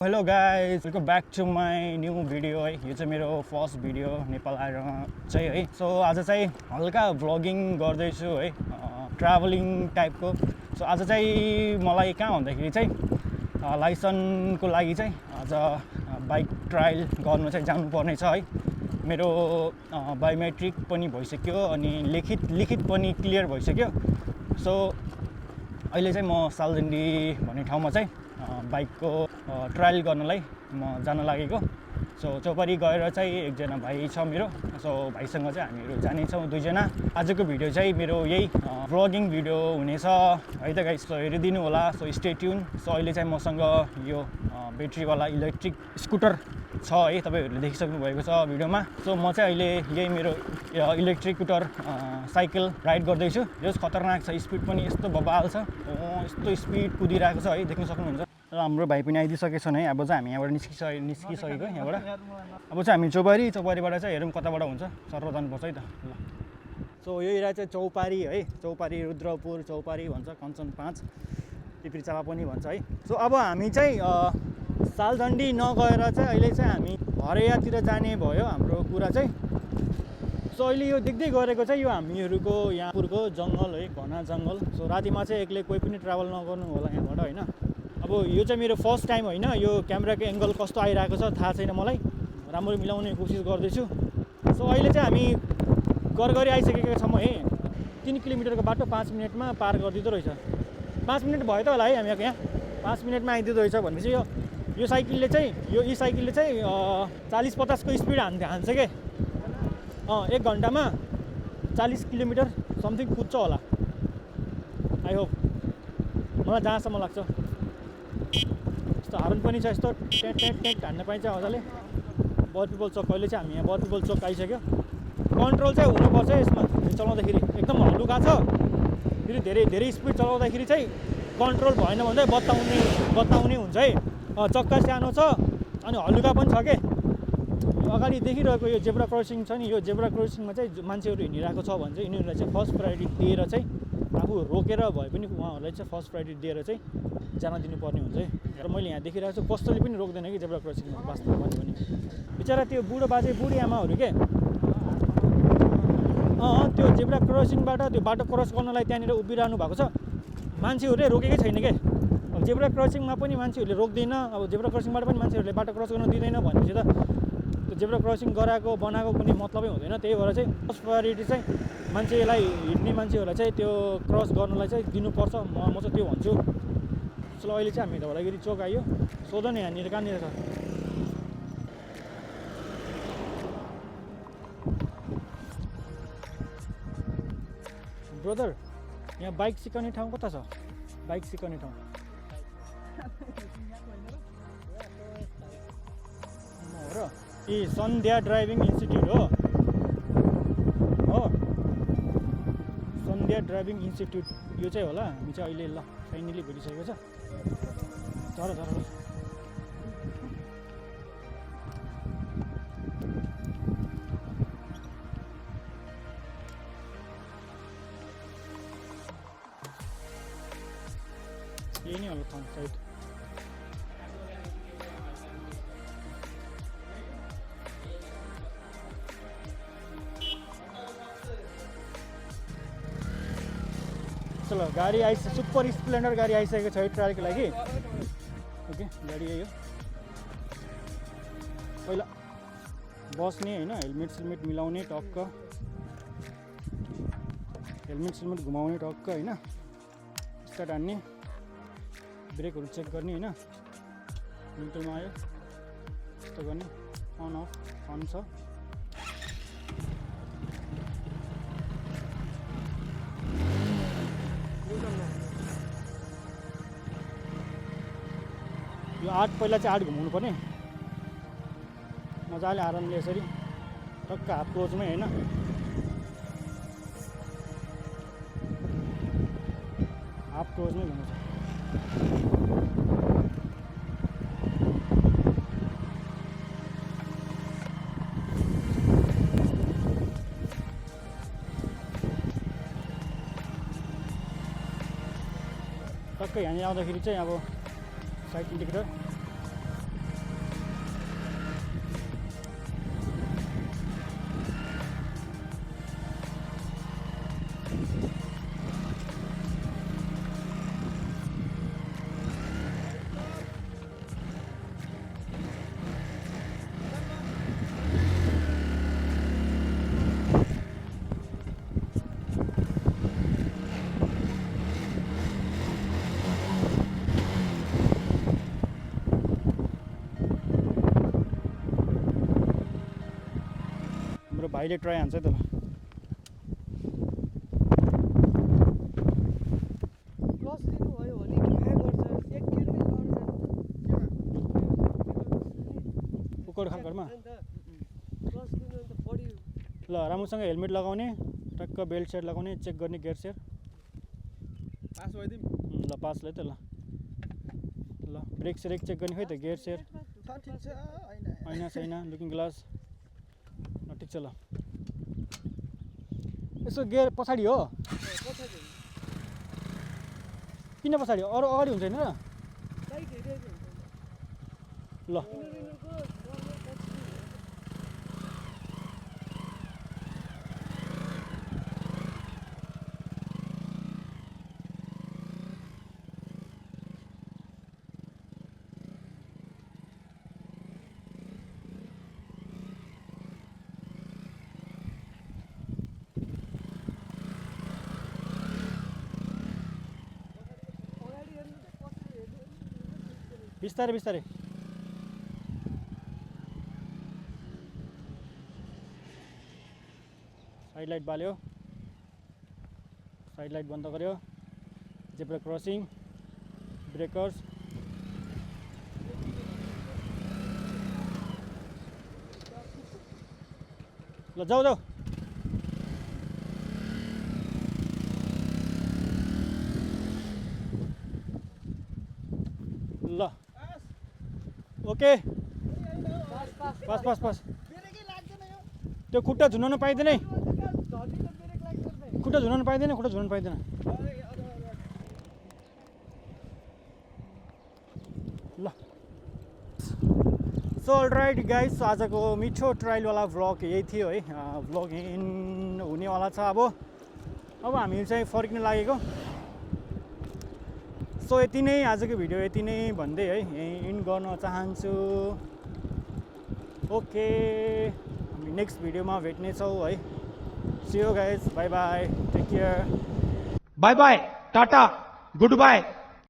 Hello guys, welcome back to my new video है। यो चाहिँ मेरो फर्स्ट भिडियो नेपाल आएर चाहिँ है। सो आज चाहिँ हल्का भ्लगिङ गर्दैछु है, ट्राभलिङ टाइपको। सो आज चाहिँ मलाई कहाँ भन्दाखेरि चाहिँ लाइसेन्सको लागि चाहिँ आज बाइक ट्रायल गर्नु चाहिँ जानुपर्ने छ है। मेरो बायोमेट्रिक पनि भइसक्यो अनि लिखित पनि क्लियर भइसक्यो। सो अहिले चाहिँ म सालजण्डी भन्ने ठाउँमा चाहिँ बाइकको ट्रायल गर्नलाई म जान लागेको। सो चौपारी गएर चाहिँ एकजना भाइ छ मेरो, सो भाइसँग चाहिँ हामीहरू जानेछौँ दुईजना। आजको भिडियो चाहिँ मेरो यही भ्लगिङ भिडियो हुनेछ है त गाइस। सो हेरिदिनु होला, सो स्टे ट्युन। सो अहिले चाहिँ मसँग यो ब्याट्रीवाला इलेक्ट्रिक स्कुटर छ है, तपाईँहरूले देखिसक्नु भएको छ भिडियोमा। सो म चाहिँ अहिले यही मेरो इलेक्ट्रिक स्कुटर साइकल राइड गर्दैछु। यो खतरनाक छ, स्पिड पनि यस्तो बबाल छ, यस्तो स्पिड कुदिरहेको छ है, देख्न सक्नुहुन्छ। र हाम्रो भाइ पनि आइदिइसकेछन् है। अब चाहिँ हामी यहाँबाट निस्किसकेको यहाँबाट। अब चाहिँ हामी चौपारीबाट चाहिँ हेरौँ कताबाट हुन्छ, सर जानुपर्छ है त। ल सो यो एरिया चाहिँ चौपारी है, चौपारी रुद्रपुर चौपारी भन्छ, कञ्चन 5 टिप्रीचापा पनि भन्छ है। सो अब हामी चाहिँ सालजण्डी नगएर चाहिँ अहिले चाहिँ हामी हरेयातिर जाने भयो हाम्रो कुरा चाहिँ। सो अहिले यो देख्दै गरेको चाहिँ यो हामीहरूको यहाँपुरको जङ्गल है, घना जङ्गल। सो रातिमा चाहिँ एक्लै कोही पनि ट्राभल नगर्नु होला यहाँबाट होइन। अब यो चाहिँ मेरो फर्स्ट टाइम होइन, यो क्यामेराको एङ्गल कस्तो आइरहेको छ थाहा छैन मलाई, राम्रो मिलाउने कोसिस गर्दैछु। सो अहिले चाहिँ हामी गरगरी आइसकेका छौँ है। 3 किलोमिटरको बाटो 5 मिनटमा पार गरिदिँदो रहेछ। 5 मिनट भयो त होला है हामी यहाँ, 5 मिनटमा आइदिँदो रहेछ भनेपछि यो साइकलले चाहिँ ई साइकलले चाहिँ 40-50 को स्पिड हान्छ के। 1 घन्टामा 40 किलोमिटर समथिङ कुद्छ होला, आई होप, मलाई जहाँसम्म लाग्छ। यस्तो हर्न पनि छ, यस्तो टेट हान्न पाइन्छ मजाले। बर पिपल चोक, अहिले चाहिँ हामी यहाँ बर पिपल चोक आइसक्यो। कन्ट्रोल चाहिँ हुनुपर्छ यसमा चलाउँदाखेरि, एकदम हल्लुका छ। फेरि धेरै स्पिड चलाउँदाखेरि चाहिँ कन्ट्रोल भएन भने चाहिँ बताउने हुन्छ है। चक्का सानो छ अनि हल्लुका पनि छ के। अगाडि देखिरहेको यो जेब्रा क्रसिङ छ नि, यो जेब्रा क्रसिङमा चाहिँ मान्छेहरू हिँडिरहेको छ भने चाहिँ यिनीहरूलाई चाहिँ फर्स्ट प्रायोरिटी दिएर चाहिँ आफू रोकेर भए पनि उहाँहरूलाई चाहिँ फर्स्ट प्रायोरिटी दिएर चाहिँ जान दिनुपर्ने हुन्छ है। र मैले यहाँ देखिरहेको छु कसैले पनि रोक्दैन कि जेब्रा क्रसिङमा वास्तवमा भन्यो भने। बिचरा त्यो बुढो बाजे बुढी आमाहरू के, त्यो जेब्रा क्रसिङबाट त्यो बाटो क्रस गर्नलाई त्यहाँनिर उभिरहनु भएको छ, मान्छेहरूले रोकेकै छैन के। अब जेब्रा क्रसिङमा पनि मान्छेहरूले रोक्दैन, अब जेब्रा क्रसिङबाट पनि मान्छेहरूले बाटो क्रस गर्न दिँदैन भनेपछि त त्यो जेब्रा क्रसिङ बनाएको कुनै मतलबै हुँदैन। त्यही भएर चाहिँ फर्स्ट प्रायोरिटी चाहिँ मान्छेलाई, हिँड्ने मान्छेहरूलाई चाहिँ त्यो क्रस गर्नलाई चाहिँ दिनुपर्छ, म चाहिँ त्यो भन्छु। चलो अहिले चाहिँ हामी धौलागिरी चोक आयो। सोध न यहाँनिर कहाँनिर छ। ब्रदर, यहाँ बाइक सिकाउने ठाउँ कता छ? बाइक सिकाउने ठाउँ हो र? ए सन्ध्या ड्राइभिङ इन्स्टिट्युट हो। सन्ध्या ड्राइभिङ इन्स्टिट्युट यो चाहिँ होला। हामी चाहिँ अहिले ल फाइनली भेटिसकेको छ। झर यही नै होला ठाउँ साइड। चलो गाडी सुपर स्प्लेन्डर गाडी आइसकेको छ है ट्रायलको लागि। ओके, गाडी आयो। पहिला बस्ने होइन, हेलमेट मिलाउने टक्क, हेलमेट घुमाउने टक्क होइन, स्टार्ट हान्ने, ब्रेकहरू चेक गर्ने होइन, न्युट्रलमा आयो यस्तो गर्ने, अन अफ अन छ। यो 8 पहिला चाहिँ 8 घुमाउनु पर्ने मजाले आरामले यसरी टक्क हाफ क्लोजमै होइन। हाफ क्लोजमै घुमाउँछ। टक्कै यहाँनिर आउँदाखेरि चाहिँ अब साइड इन्डिकेटर भाइले ट्राई हान्छ है त ल क्लच लिनुभयो भने क्या गर्छ 1 किलोमिटर उकोड खाकरमा क्लच लिनु अन्त बडी ल राम्रोसँग हेलमेट लगाउने टक्क बेल्ट सेट लगाउने चेक गर्ने गियर सेयर पास भइदिउँ ल पास ल त ल ल ब्रेक सेरेक चेक गर्ने खै त गियर सेयर ठिक छ ऐना सैना लुकिङ ग्लास ल ठिक छ ल यसो गियर पछाडि हो पछाडि किन पछाडि अरू अगाडि हुन्छ हैन र साइड हेरिरहेको हुन्छ ल यिनीहरूको अगाडि हेर्नु त कसरी हेर्नु बिस्तारै बिस्तारै साइड लाइट बाल्यो साइड लाइट बन्द गर्यो जेब्रा क्रसिङ ब्रेकर्स ल जाऊ जाऊ ल ओके पास पास पास ब्रेकै लाग्दैन यो त्यो खुट्टा झुनाउन पाइँदैन है झर्दिन ब्रेक लाग्दैन खुट्टा झुनाउन पाइँदैन खुट्टा झुनाउन पाइँदैन ल सो अलराइट गाइस आजको मिठो ट्रायलवाला भ्लग यही थियो है भ्लग इन हुनेवाला छ अब हामी चाहिँ फर्किन लागेको सो यति नै आजको भिडियो यति नै भन्दै है यहीँ इन्ड गर्न चाहन्छु ओके हामी नेक्स्ट भिडियोमा भेट्नेछौँ है see you guys bye bye take care bye bye tata good by